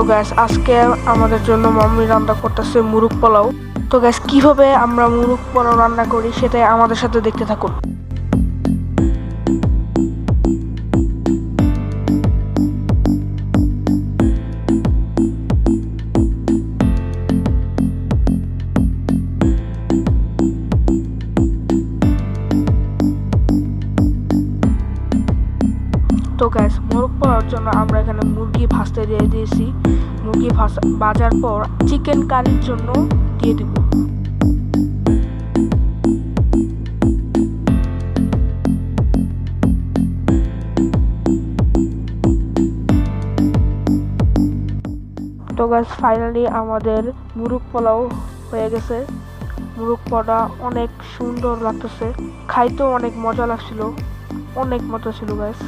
Gas আজকে আমাদের জন্য মাম্মি রান্না করতেছে মুরগ পোলাও। তো গ্যাস কিভাবে আমরা মুরগ পোলাও রান্না করি সেটাই আমাদের সাথে দেখতে থাকুন। তো গ্যাস মোরগ পোলাওর জন্য আমরা এখানে মুরগি ভাজতে দিয়ে দিয়েছি। মুরগি ভাজার পর চিকেন কারির জন্য দিয়ে দিব। তো গ্যাস ফাইনালি আমাদের মুরগ পোলাও হয়ে গেছে। মুরগ পোলাও অনেক সুন্দর লাগতেছে, খাইতেও অনেক মজা লাগছিল, অনেক মজা ছিল গ্যাস।